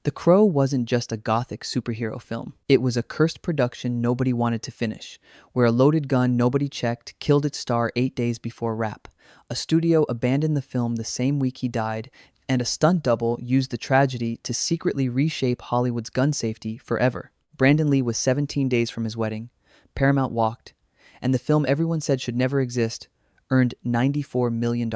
The Crow wasn't just a gothic superhero film. It was a cursed production nobody wanted to finish, where a loaded gun nobody checked killed its star 8 days before wrap. A studio abandoned the film the same week he died, and a stunt double used the tragedy to secretly reshape Hollywood's gun safety forever. Brandon Lee was 17 days from his wedding. Paramount walked, and the film everyone said should never exist earned $94 million.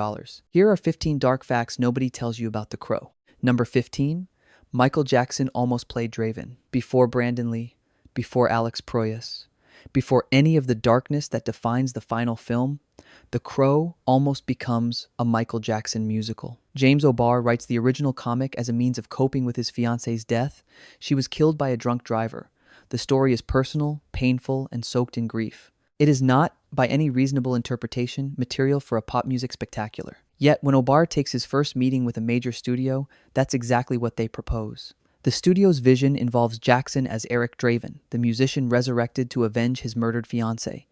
Here are 15 dark facts nobody tells you about The Crow. Number 15. Michael Jackson almost played Draven. Before Brandon Lee, before Alex Proyas, before any of the darkness that defines the final film, The Crow almost becomes a Michael Jackson musical. James O'Barr writes the original comic as a means of coping with his fiance's death. She was killed by a drunk driver. The story is personal, painful, and soaked in grief. It is not, by any reasonable interpretation, material for a pop music spectacular. Yet, when O'Barr takes his first meeting with a major studio, that's exactly what they propose. The studio's vision involves Jackson as Eric Draven, the musician resurrected to avenge his murdered fiancée.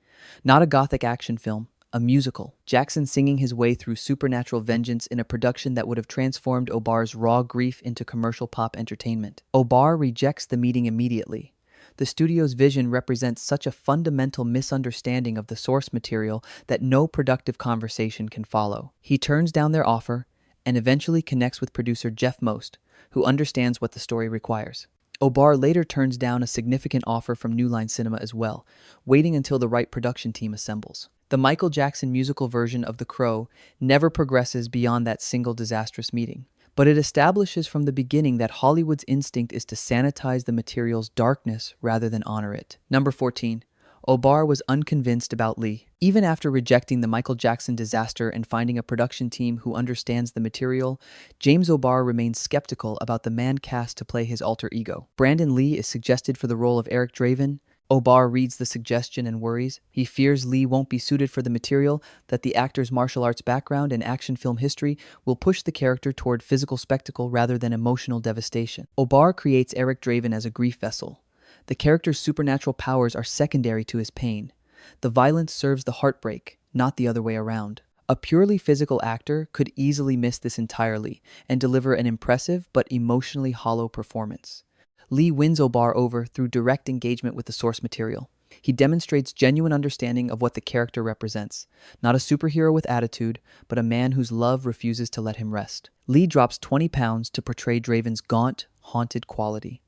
Not a gothic action film, a musical. Jackson singing his way through supernatural vengeance in a production that would have transformed O'Barr's raw grief into commercial pop entertainment. O'Barr rejects the meeting immediately. The studio's vision represents such a fundamental misunderstanding of the source material that no productive conversation can follow. He turns down their offer and eventually connects with producer Jeff Most, who understands what the story requires. O'Barr later turns down a significant offer from New Line Cinema as well, waiting until the right production team assembles. The Michael Jackson musical version of The Crow never progresses beyond that single disastrous meeting. But it establishes from the beginning that Hollywood's instinct is to sanitize the material's darkness rather than honor it. Number 14. O'Barr was unconvinced about Lee. Even after rejecting the Michael Jackson disaster and finding a production team who understands the material, James O'Barr remains skeptical about the man cast to play his alter ego. Brandon Lee is suggested for the role of Eric Draven. O'Barr reads the suggestion and worries. He fears Lee won't be suited for the material, that the actor's martial arts background and action film history will push the character toward physical spectacle rather than emotional devastation. O'Barr creates Eric Draven as a grief vessel. The character's supernatural powers are secondary to his pain. The violence serves the heartbreak, not the other way around. A purely physical actor could easily miss this entirely and deliver an impressive but emotionally hollow performance. Lee wins O'Barr over through direct engagement with the source material. He demonstrates genuine understanding of what the character represents. Not a superhero with attitude, but a man whose love refuses to let him rest. Lee drops 20 pounds to portray Draven's gaunt, haunted quality.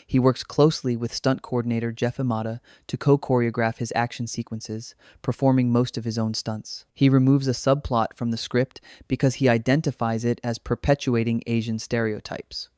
He works closely with stunt coordinator Jeff Imada to co-choreograph his action sequences, performing most of his own stunts. He removes a subplot from the script because he identifies it as perpetuating Asian stereotypes.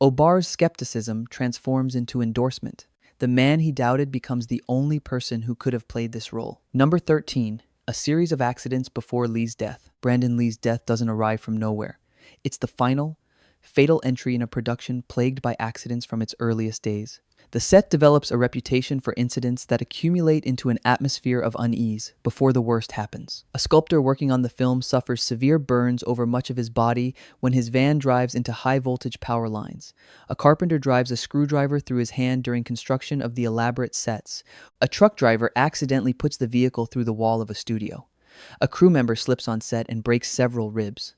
O'Barr's skepticism transforms into endorsement. The man he doubted becomes the only person who could have played this role. Number 13. A series of accidents before Lee's death. Brandon Lee's death doesn't arrive from nowhere. It's the final, fatal entry in a production plagued by accidents from its earliest days. The set develops a reputation for incidents that accumulate into an atmosphere of unease before the worst happens. A sculptor working on the film suffers severe burns over much of his body when his van drives into high-voltage power lines. A carpenter drives a screwdriver through his hand during construction of the elaborate sets. A truck driver accidentally puts the vehicle through the wall of a studio. A crew member slips on set and breaks several ribs.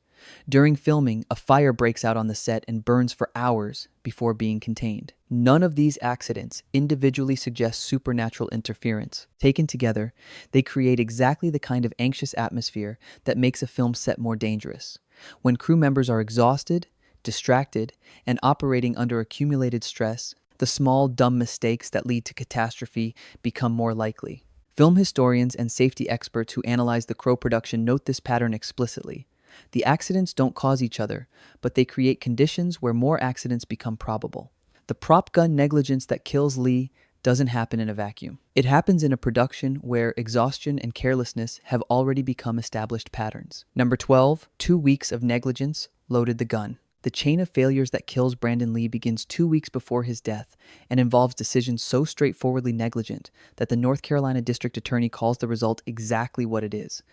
During filming, a fire breaks out on the set and burns for hours before being contained. None of these accidents individually suggest supernatural interference. Taken together, they create exactly the kind of anxious atmosphere that makes a film set more dangerous. When crew members are exhausted, distracted, and operating under accumulated stress, the small, dumb mistakes that lead to catastrophe become more likely. Film historians and safety experts who analyze the Crow production note this pattern explicitly. The accidents don't cause each other, but they create conditions where more accidents become probable. The prop gun negligence that kills Lee doesn't happen in a vacuum. It happens in a production where exhaustion and carelessness have already become established patterns. Number 12, 2 weeks of negligence loaded the gun. The chain of failures that kills Brandon Lee begins 2 weeks before his death and involves decisions so straightforwardly negligent that the North Carolina District Attorney calls the result exactly what it is: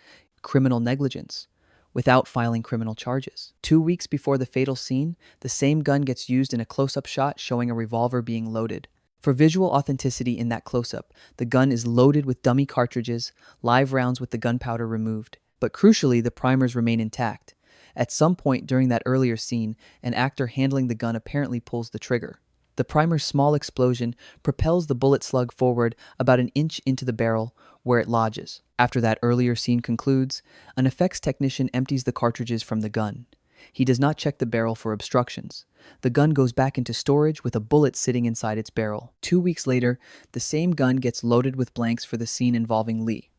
criminal negligence, without filing criminal charges. 2 weeks before the fatal scene, the same gun gets used in a close-up shot showing a revolver being loaded. For visual authenticity in that close-up, the gun is loaded with dummy cartridges, live rounds with the gunpowder removed. But crucially, the primers remain intact. At some point during that earlier scene, an actor handling the gun apparently pulls the trigger. The primer's small explosion propels the bullet slug forward about an inch into the barrel, where it lodges. After that earlier scene concludes, an effects technician empties the cartridges from the gun. He does not check the barrel for obstructions. The gun goes back into storage with a bullet sitting inside its barrel. 2 weeks later, the same gun gets loaded with blanks for the scene involving Lee.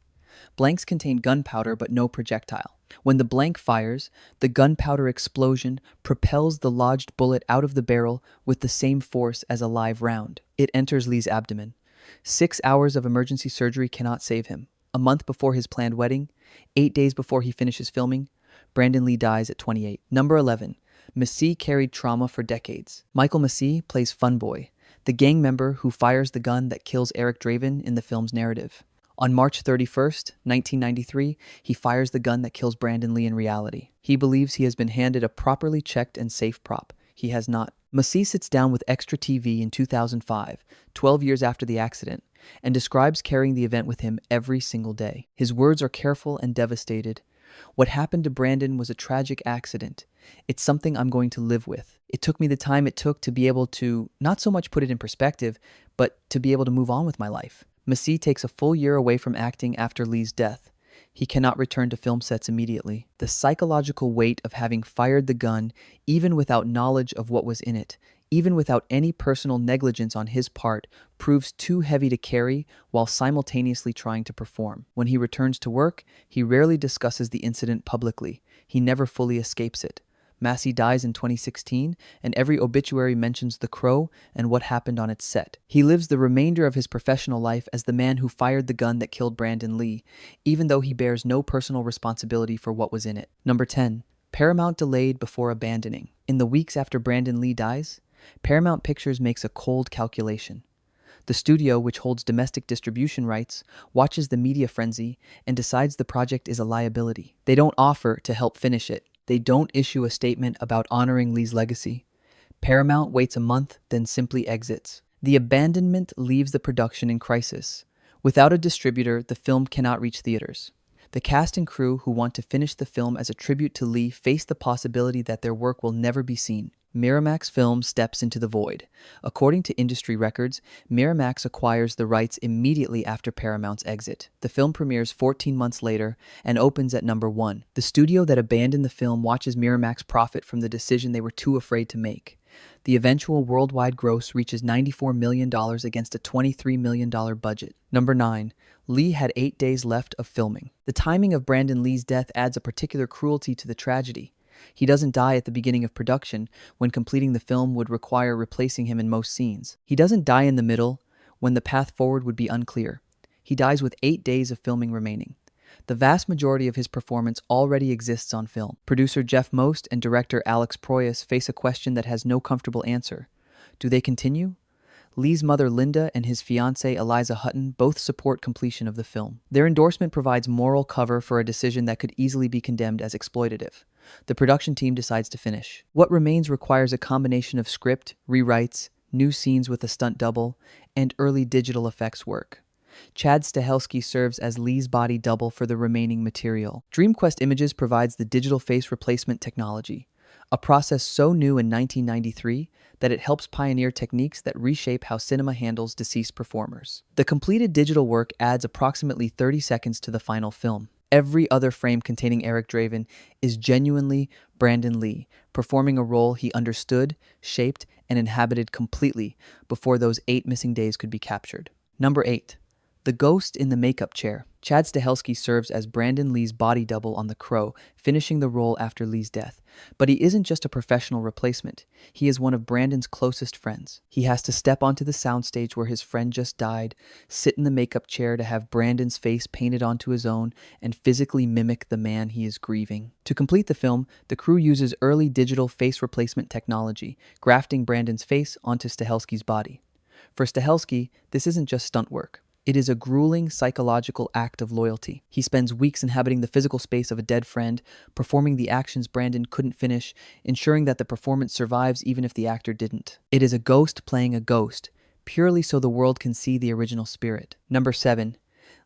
Blanks contain gunpowder but no projectile. When the blank fires, the gunpowder explosion propels the lodged bullet out of the barrel with the same force as a live round. It enters Lee's abdomen. 6 hours of emergency surgery cannot save him. A month before his planned wedding, 8 days before he finishes filming, Brandon Lee dies at 28. Number 11. Massee carried trauma for decades. Michael Massee plays Funboy, the gang member who fires the gun that kills Eric Draven in the film's narrative. On March 31st, 1993, he fires the gun that kills Brandon Lee in reality. He believes he has been handed a properly checked and safe prop. He has not. Massee sits down with Extra TV in 2005, 12 years after the accident, and describes carrying the event with him every single day. His words are careful and devastated. What happened to Brandon was a tragic accident. It's something I'm going to live with. It took me the time it took to be able to not so much put it in perspective, but to be able to move on with my life. Massee takes a full year away from acting after Lee's death. He cannot return to film sets immediately. The psychological weight of having fired the gun, even without knowledge of what was in it, even without any personal negligence on his part, proves too heavy to carry while simultaneously trying to perform. When he returns to work, he rarely discusses the incident publicly. He never fully escapes it. Massee dies in 2016, and every obituary mentions The Crow and what happened on its set. He lives the remainder of his professional life as the man who fired the gun that killed Brandon Lee, even though he bears no personal responsibility for what was in it. Number 10. Paramount delayed before abandoning. In the weeks after Brandon Lee dies, Paramount Pictures makes a cold calculation. The studio, which holds domestic distribution rights, watches the media frenzy and decides the project is a liability. They don't offer to help finish it. They don't issue a statement about honoring Lee's legacy. Paramount waits a month, then simply exits. The abandonment leaves the production in crisis. Without a distributor, the film cannot reach theaters. The cast and crew who want to finish the film as a tribute to Lee face the possibility that their work will never be seen. Miramax Film steps into the void. According to industry records, Miramax acquires the rights immediately after Paramount's exit. The film premieres 14 months later and opens at number 1. The studio that abandoned the film watches Miramax profit from the decision they were too afraid to make. The eventual worldwide gross reaches $94 million against a $23 million budget. Number 9. Lee had 8 days left of filming. The timing of Brandon Lee's death adds a particular cruelty to the tragedy. He doesn't die at the beginning of production, when completing the film would require replacing him in most scenes. He doesn't die in the middle, when the path forward would be unclear. He dies with 8 days of filming remaining. The vast majority of his performance already exists on film. Producer Jeff Most and director Alex Proyas face a question that has no comfortable answer. Do they continue? Lee's mother Linda and his fiancée Eliza Hutton both support completion of the film. Their endorsement provides moral cover for a decision that could easily be condemned as exploitative. The production team decides to finish. What remains requires a combination of script, rewrites, new scenes with a stunt double, and early digital effects work. Chad Stahelski serves as Lee's body double for the remaining material. DreamQuest Images provides the digital face replacement technology, a process so new in 1993 that it helps pioneer techniques that reshape how cinema handles deceased performers. The completed digital work adds approximately 30 seconds to the final film. Every other frame containing Eric Draven is genuinely Brandon Lee, performing a role he understood, shaped, and inhabited completely before those 8 missing days could be captured. Number 8. The Ghost in the Makeup Chair. Chad Stahelski serves as Brandon Lee's body double on The Crow, finishing the role after Lee's death. But he isn't just a professional replacement. He is one of Brandon's closest friends. He has to step onto the soundstage where his friend just died, sit in the makeup chair to have Brandon's face painted onto his own, and physically mimic the man he is grieving. To complete the film, the crew uses early digital face replacement technology, grafting Brandon's face onto Stahelski's body. For Stahelski, this isn't just stunt work. It is a grueling psychological act of loyalty. He spends weeks inhabiting the physical space of a dead friend, performing the actions Brandon couldn't finish, ensuring that the performance survives even if the actor didn't. It is a ghost playing a ghost, purely so the world can see the original spirit. Number 7.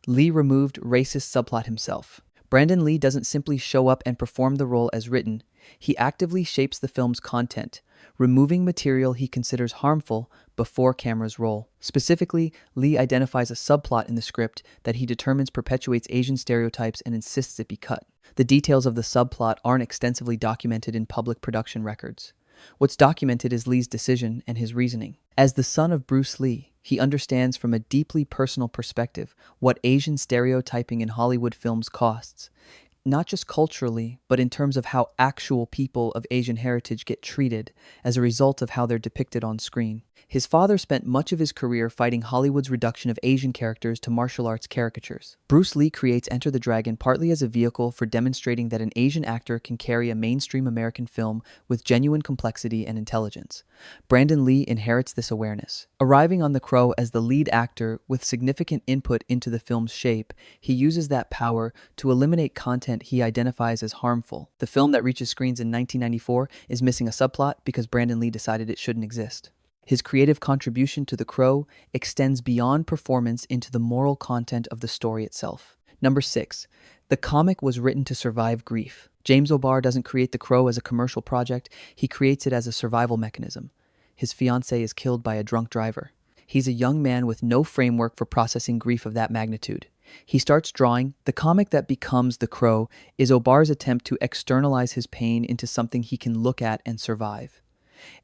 Lee removed racist subplot himself. Brandon Lee doesn't simply show up and perform the role as written. He actively shapes the film's content, removing material he considers harmful before cameras roll. Specifically, Lee identifies a subplot in the script that he determines perpetuates Asian stereotypes and insists it be cut. The details of the subplot aren't extensively documented in public production records. What's documented is Lee's decision and his reasoning. As the son of Bruce Lee, he understands from a deeply personal perspective what Asian stereotyping in Hollywood films costs, not just culturally, but in terms of how actual people of Asian heritage get treated as a result of how they're depicted on screen. His father spent much of his career fighting Hollywood's reduction of Asian characters to martial arts caricatures. Bruce Lee creates Enter the Dragon partly as a vehicle for demonstrating that an Asian actor can carry a mainstream American film with genuine complexity and intelligence. Brandon Lee inherits this awareness. Arriving on The Crow as the lead actor with significant input into the film's shape, he uses that power to eliminate content he identifies as harmful. The film that reaches screens in 1994 is missing a subplot because Brandon Lee decided it shouldn't exist. His creative contribution to The Crow extends beyond performance into the moral content of the story itself. Number 6. The comic was written to survive grief. James O'Barr doesn't create The Crow as a commercial project, he creates it as a survival mechanism. His fiancée is killed by a drunk driver. He's a young man with no framework for processing grief of that magnitude. He starts drawing. The comic that becomes The Crow is O'Barr's attempt to externalize his pain into something he can look at and survive.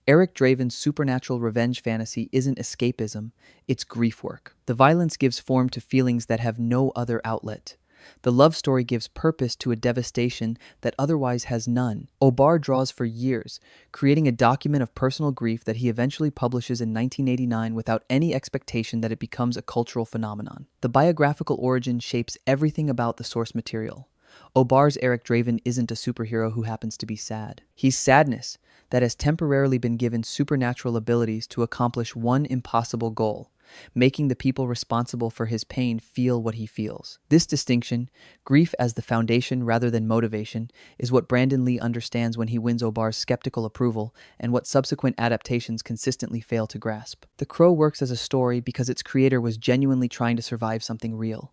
Eric Draven's supernatural revenge fantasy isn't escapism, it's grief work. The violence gives form to feelings that have no other outlet. The love story gives purpose to a devastation that otherwise has none. O'Barr draws for years, creating a document of personal grief that he eventually publishes in 1989 without any expectation that it becomes a cultural phenomenon. The biographical origin shapes everything about the source material. O'Barr's Eric Draven isn't a superhero who happens to be sad. He's sadness that has temporarily been given supernatural abilities to accomplish one impossible goal, making the people responsible for his pain feel what he feels. This distinction, grief as the foundation rather than motivation, is what Brandon Lee understands when he wins O'Barr's skeptical approval and what subsequent adaptations consistently fail to grasp. The Crow works as a story because its creator was genuinely trying to survive something real.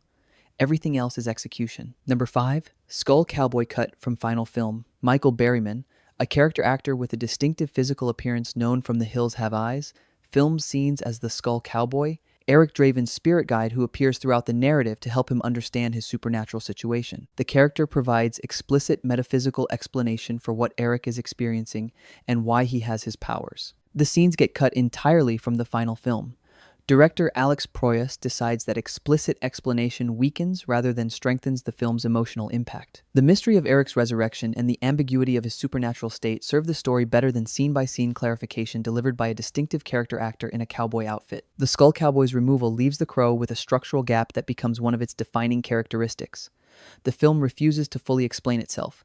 Everything else is execution. Number 5. Skull Cowboy Cut from Final Film. Michael Berryman, a character actor with a distinctive physical appearance known from The Hills Have Eyes, films scenes as the Skull Cowboy, Eric Draven's spirit guide who appears throughout the narrative to help him understand his supernatural situation. The character provides explicit metaphysical explanation for what Eric is experiencing and why he has his powers. The scenes get cut entirely from the final film. Director Alex Proyas decides that explicit explanation weakens rather than strengthens the film's emotional impact. The mystery of Eric's resurrection and the ambiguity of his supernatural state serve the story better than scene-by-scene clarification delivered by a distinctive character actor in a cowboy outfit. The Skull Cowboy's removal leaves The Crow with a structural gap that becomes one of its defining characteristics. The film refuses to fully explain itself.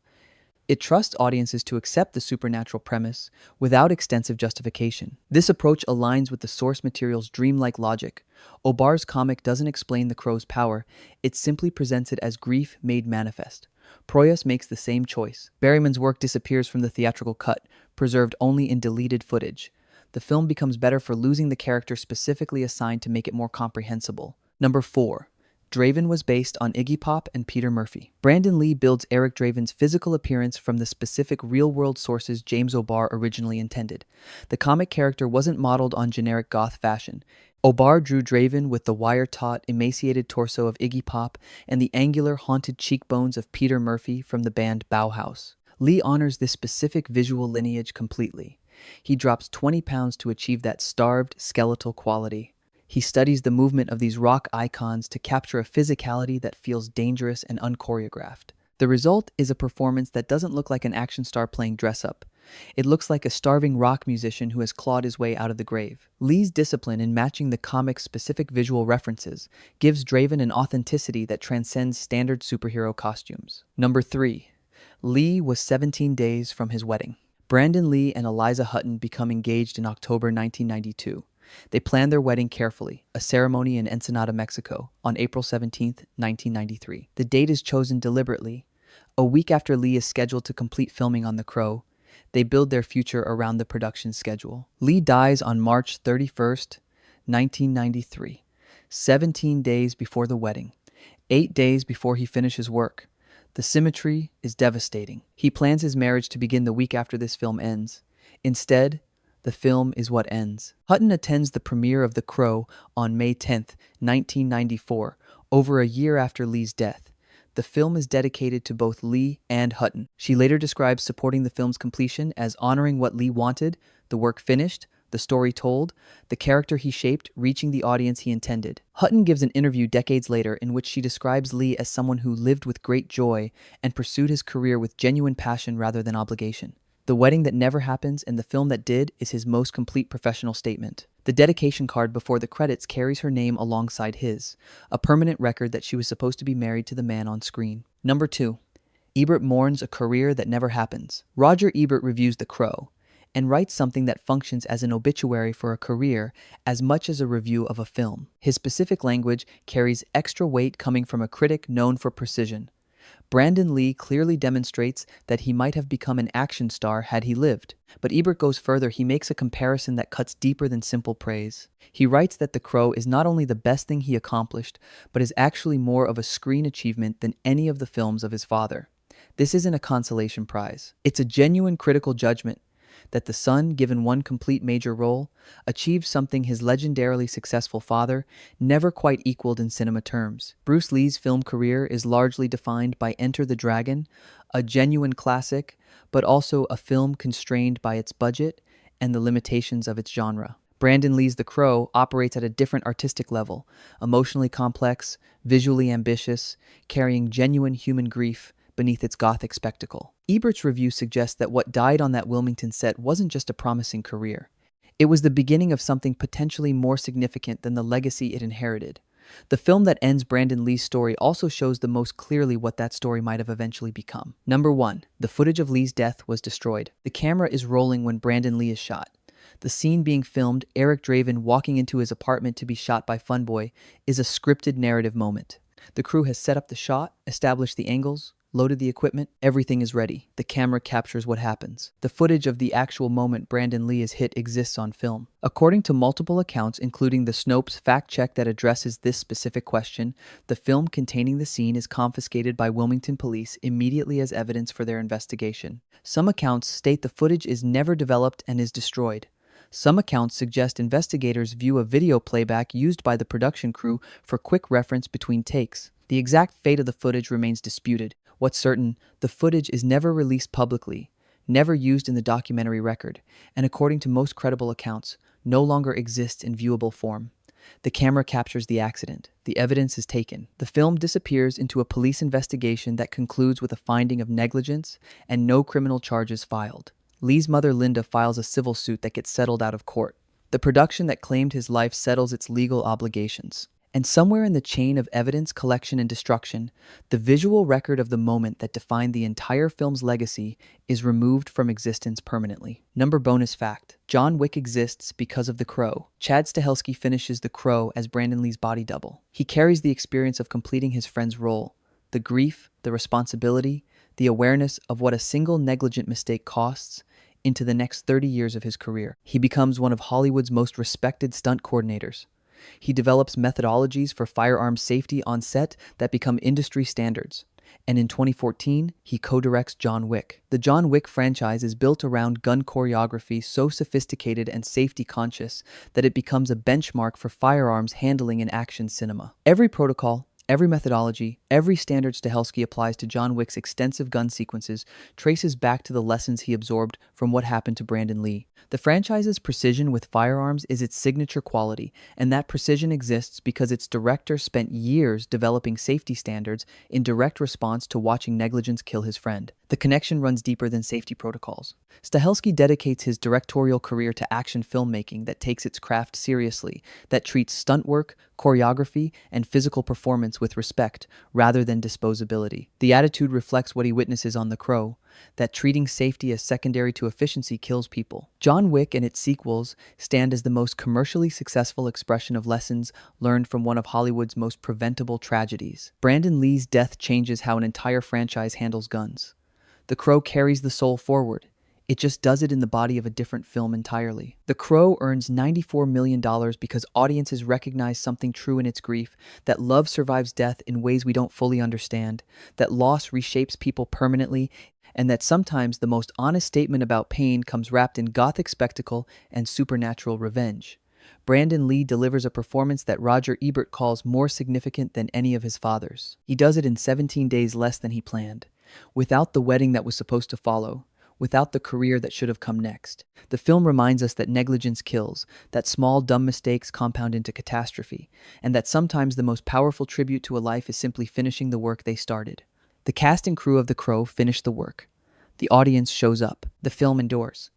It trusts audiences to accept the supernatural premise without extensive justification. This approach aligns with the source material's dreamlike logic. O'Barr's comic doesn't explain the Crow's power, it simply presents it as grief made manifest. Proyas makes the same choice. Berryman's work disappears from the theatrical cut, preserved only in deleted footage. The film becomes better for losing the character specifically assigned to make it more comprehensible. Number 4. Draven was based on Iggy Pop and Peter Murphy. Brandon Lee builds Eric Draven's physical appearance from the specific real-world sources James O'Barr originally intended. The comic character wasn't modeled on generic goth fashion. O'Barr drew Draven with the wire-taut, emaciated torso of Iggy Pop and the angular, haunted cheekbones of Peter Murphy from the band Bauhaus. Lee honors this specific visual lineage completely. He drops 20 pounds to achieve that starved, skeletal quality. He studies the movement of these rock icons to capture a physicality that feels dangerous and unchoreographed. The result is a performance that doesn't look like an action star playing dress-up. It looks like a starving rock musician who has clawed his way out of the grave. Lee's discipline in matching the comic's specific visual references gives Draven an authenticity that transcends standard superhero costumes. Number 3. Lee was 17 days from his wedding. Brandon Lee and Eliza Hutton become engaged in October 1992. They planned their wedding carefully, a ceremony in Ensenada, Mexico, on April 17, 1993. The date is chosen deliberately. A week after Lee is scheduled to complete filming on The Crow, they build their future around the production schedule. Lee dies on March 31, 1993, 17 days before the wedding, 8 days before he finishes work. The symmetry is devastating. He plans his marriage to begin the week after this film ends. Instead, the film is what ends. Hutton attends the premiere of The Crow on May 10th, 1994, over a year after Lee's death. The film is dedicated to both Lee and Hutton. She later describes supporting the film's completion as honoring what Lee wanted, the work finished, the story told, the character he shaped reaching the audience he intended. Hutton gives an interview decades later in which she describes Lee as someone who lived with great joy and pursued his career with genuine passion rather than obligation. The wedding that never happens and the film that did is his most complete professional statement. The dedication card before the credits carries her name alongside his, a permanent record that she was supposed to be married to the man on screen. Number 2. Ebert mourns a career that never happens. Roger Ebert reviews The Crow and writes something that functions as an obituary for a career as much as a review of a film. His specific language carries extra weight coming from a critic known for precision. Brandon Lee clearly demonstrates that he might have become an action star had he lived. But Ebert goes further. He makes a comparison that cuts deeper than simple praise. He writes that The Crow is not only the best thing he accomplished, but is actually more of a screen achievement than any of the films of his father. This isn't a consolation prize. It's a genuine critical judgment that the son, given one complete major role, achieved something his legendarily successful father never quite equaled in cinema terms. Bruce Lee's film career is largely defined by Enter the Dragon, a genuine classic, but also a film constrained by its budget and the limitations of its genre. Brandon Lee's The Crow operates at a different artistic level, emotionally complex, visually ambitious, carrying genuine human grief beneath its gothic spectacle. Ebert's review suggests that what died on that Wilmington set wasn't just a promising career. It was the beginning of something potentially more significant than the legacy it inherited. The film that ends Brandon Lee's story also shows the most clearly what that story might have eventually become. Number 1. The footage of Lee's death was destroyed. The camera is rolling when Brandon Lee is shot. The scene being filmed, Eric Draven walking into his apartment to be shot by Funboy, is a scripted narrative moment. The crew has set up the shot, established the angles, loaded the equipment, everything is ready. The camera captures what happens. The footage of the actual moment Brandon Lee is hit exists on film. According to multiple accounts, including the Snopes fact check that addresses this specific question, the film containing the scene is confiscated by Wilmington police immediately as evidence for their investigation. Some accounts state the footage is never developed and is destroyed. Some accounts suggest investigators view a video playback used by the production crew for quick reference between takes. The exact fate of the footage remains disputed. What's certain, the footage is never released publicly, never used in the documentary record, and according to most credible accounts, no longer exists in viewable form. The camera captures the accident. The evidence is taken. The film disappears into a police investigation that concludes with a finding of negligence and no criminal charges filed. Lee's mother, Linda, files a civil suit that gets settled out of court. The production that claimed his life settles its legal obligations. And somewhere in the chain of evidence collection and destruction, the visual record of the moment that defined the entire film's legacy is removed from existence permanently. Number bonus fact: John Wick exists because of The Crow. Chad Stahelski finishes The Crow as Brandon Lee's body double. He carries the experience of completing his friend's role, the grief, the responsibility, the awareness of what a single negligent mistake costs, into the next 30 years of his career. He becomes one of Hollywood's most respected stunt coordinators. He develops methodologies for firearms safety on set that become industry standards. And in 2014, he co-directs John Wick. The John Wick franchise is built around gun choreography so sophisticated and safety conscious that it becomes a benchmark for firearms handling in action cinema. Every protocol, every methodology, every standard Stahelski applies to John Wick's extensive gun sequences traces back to the lessons he absorbed from what happened to Brandon Lee. The franchise's precision with firearms is its signature quality, and that precision exists because its director spent years developing safety standards in direct response to watching negligence kill his friend. The connection runs deeper than safety protocols. Stahelski dedicates his directorial career to action filmmaking that takes its craft seriously, that treats stunt work, choreography, and physical performance with respect rather than disposability. The attitude reflects what he witnesses on The Crow, that treating safety as secondary to efficiency kills people. John Wick and its sequels stand as the most commercially successful expression of lessons learned from one of Hollywood's most preventable tragedies. Brandon Lee's death changes how an entire franchise handles guns. The Crow carries the soul forward. It just does it in the body of a different film entirely. The Crow earns $94 million because audiences recognize something true in its grief, that love survives death in ways we don't fully understand, that loss reshapes people permanently, and that sometimes the most honest statement about pain comes wrapped in gothic spectacle and supernatural revenge. Brandon Lee delivers a performance that Roger Ebert calls more significant than any of his fathers. He does it in 17 days less than he planned, without the wedding that was supposed to follow, without the career that should have come next. The film reminds us that negligence kills, that small, dumb mistakes compound into catastrophe, and that sometimes the most powerful tribute to a life is simply finishing the work they started. The cast and crew of The Crow finish the work. The audience shows up. The film endures.